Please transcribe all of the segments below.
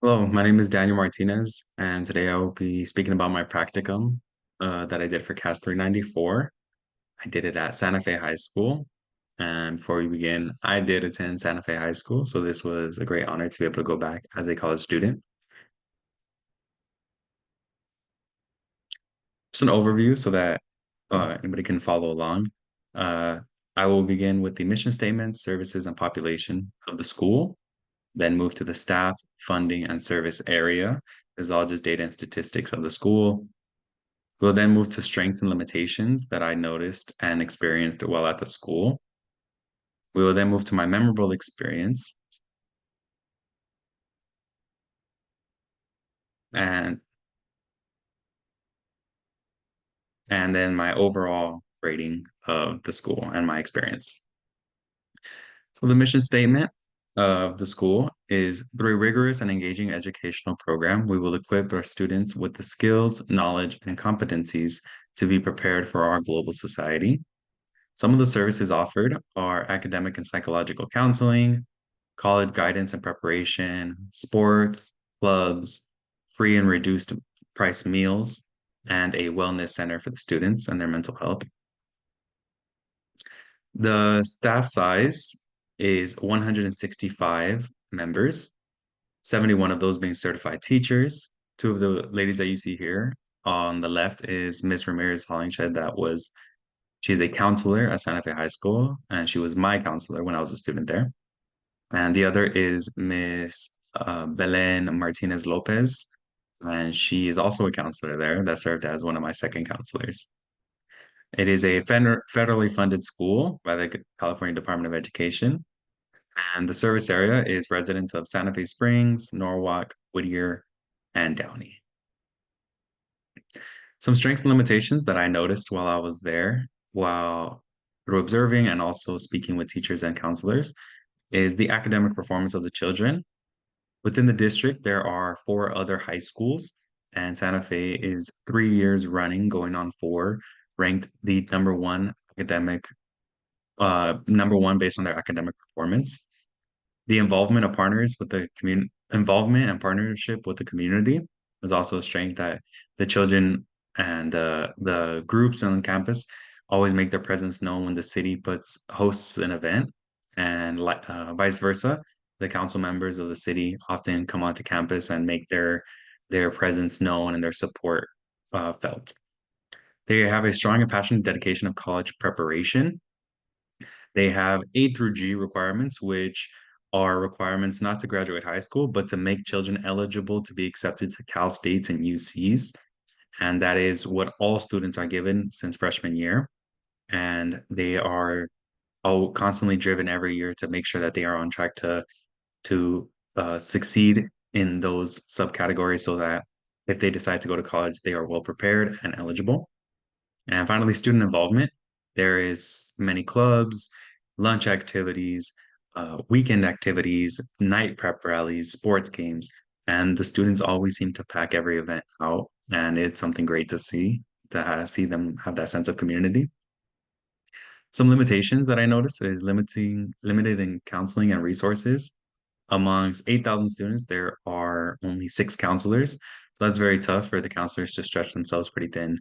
Hello, my name is Daniel Martinez, and today I will be speaking about my practicum that I did for CAS 394. I did it at Santa Fe High School. And before we begin, I did attend Santa Fe High School, so this was a great honor to be able to go back as a college student. Just an overview so that anybody can follow along. Uh, I will begin with the mission statements, services, and population of the school, then move to the staff, funding, and service area. This is all just data and statistics of the school. We'll then move to strengths and limitations that I noticed and experienced while at the school. We will then move to my memorable experience and and then my overall rating of the school and my experience. So the mission statement of the school is through a rigorous and engaging educational program, we will equip our students with the skills, knowledge, and competencies to be prepared for our global society. Some of the services offered are academic and psychological counseling, college guidance and preparation, sports, clubs, free and reduced price meals, and a wellness center for the students and their mental health. The staff size is 165 members, 71 of those being certified teachers. Two of the ladies that you see here on the left is Miss Ramirez Hollingshed. She's a counselor at Santa Fe High School, and she was my counselor when I was a student there. And the other is Miss Belen Martinez Lopez, and she is also a counselor there that served as one of my second counselors. It is a federally funded school by the California Department of Education, and the service area is residents of Santa Fe Springs, Norwalk, Whittier, and Downey. Some strengths and limitations that I noticed while I was there, while through observing and also speaking with teachers and counselors, is the academic performance of the children. Within the district, there are four other high schools, and Santa Fe is 3 years running, going on four, ranked the number one based on their academic performance. The involvement and partnership with the community is also a strength that the children and the groups on campus always make their presence known when the city puts hosts an event, and vice versa. The council members of the city often come onto campus and make their presence known and their support felt. They have a strong and passionate dedication of college preparation. They have A through G requirements, which are requirements not to graduate high school, but to make children eligible to be accepted to Cal States and UCs. And that is what all students are given since freshman year. And they are all constantly driven every year to make sure that they are on track to succeed in those subcategories so that if they decide to go to college, they are well prepared and eligible. And finally, student involvement. There is many clubs, lunch activities, weekend activities, night prep rallies, sports games, and the students always seem to pack every event out, and it's something great to see see them have that sense of community. Some limitations that I noticed is limited in counseling and resources. Amongst 8,000 students, there are only six counselors. So that's very tough for the counselors to stretch themselves pretty thin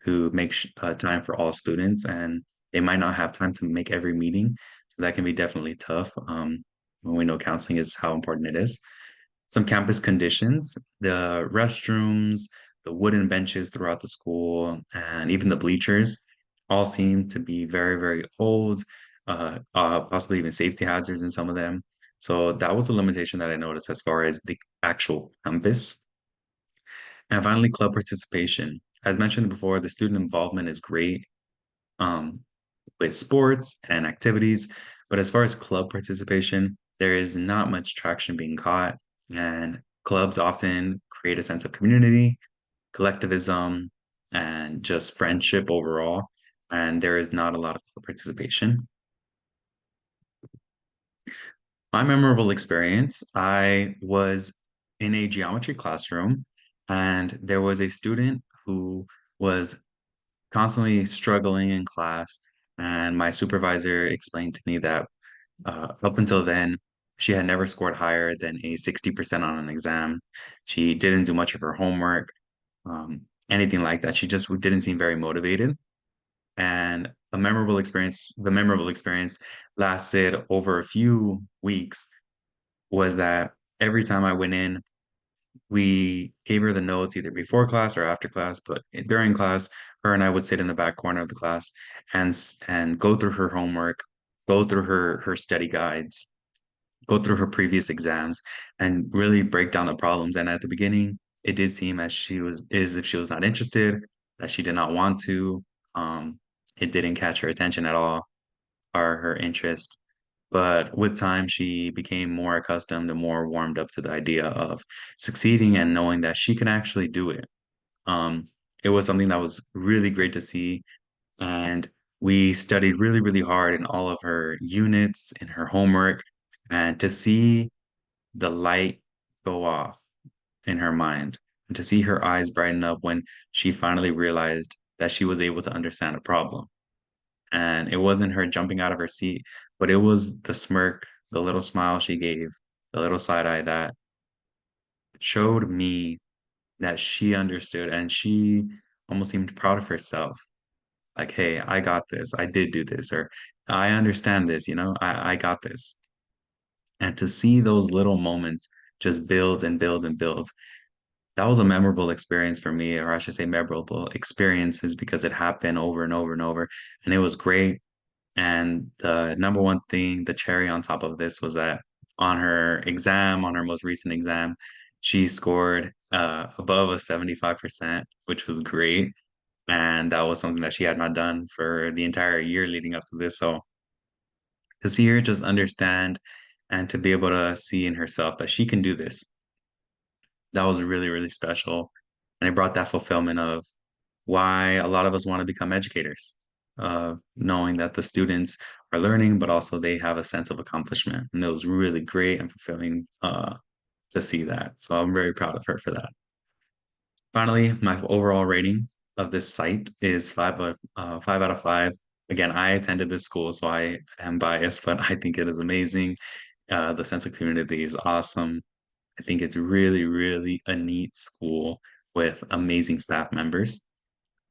to make time for all students. And they might not have time to make every meeting. So that can be definitely tough when we know counseling is how important it is. Some campus conditions, the restrooms, the wooden benches throughout the school, and even the bleachers all seem to be very, very old, possibly even safety hazards in some of them. So that was a limitation that I noticed as far as the actual campus. And finally, club participation. As mentioned before, the student involvement is great um, with sports and activities, but as far as club participation, there is not much traction being caught, and clubs often create a sense of community, collectivism, and just friendship overall, and there is not a lot of club participation. My memorable experience, I was in a geometry classroom, and there was a student who was constantly struggling in class. And my supervisor explained to me that up until then, She had never scored higher than a 60% on an exam. She didn't do much of her homework, anything like that. She just didn't seem very motivated. And the memorable experience lasted over a few weeks, was that every time I went in, we gave her the notes either before class or after class, but during class, her and I would sit in the back corner of the class and go through her homework, go through her study guides, go through her previous exams, and really break down the problems. And at the beginning, it did seem as if she was not interested, that she did not want to. Um, it didn't catch her attention at all, or her interest. But with time, she became more accustomed and more warmed up to the idea of succeeding and knowing that she can actually do it. Um, it was something that was really great to see. And we studied really, really hard in all of her units, in her homework, and to see the light go off in her mind and to see her eyes brighten up when she finally realized that she was able to understand a problem. And it wasn't her jumping out of her seat, but it was the smirk, the little smile she gave, the little side eye that showed me that she understood, and she almost seemed proud of herself. Like, hey, I got this. I did do this, or I understand this, I got this. And to see those little moments just build and build and build, that was a memorable experience for me, or I should say memorable experiences, because it happened over and over and over. And it was great. And the number one thing, the cherry on top of this, was that on her most recent exam, she scored above a 75%, which was great. And that was something that she had not done for the entire year leading up to this. So to see her just understand and to be able to see in herself that she can do this, that was really, really special. And it brought that fulfillment of why a lot of us want to become educators, knowing that the students are learning, but also they have a sense of accomplishment. And it was really great and fulfilling to see that. So I'm very proud of her for that. Finally, my overall rating of this site is 5 out of 5. Again, I attended this school, so I am biased, but I think it is amazing. The sense of community is awesome. I think it's really, really a neat school with amazing staff members.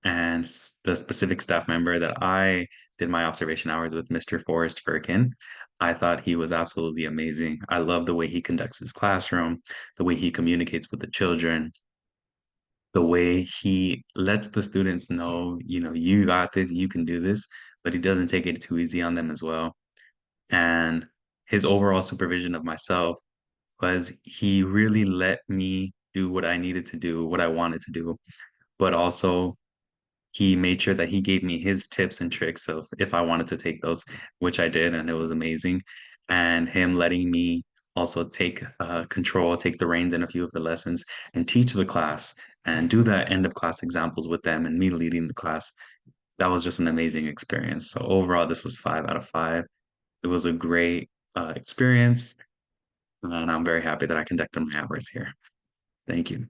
And the specific staff member that I did my observation hours with, Mr. Forrest Firkin, I thought he was absolutely amazing. I love the way he conducts his classroom, the way he communicates with the children, the way he lets the students know, you got this, you can do this, but he doesn't take it too easy on them as well. And his overall supervision of myself was, he really let me do what I needed to do, what I wanted to do, but also he made sure that he gave me his tips and tricks of if I wanted to take those, which I did, and it was amazing. And him letting me also take control, take the reins in a few of the lessons and teach the class and do the end of class examples with them and me leading the class. That was just an amazing experience. So overall, this was 5 out of 5. It was a great experience, and I'm very happy that I conducted my hours here. Thank you.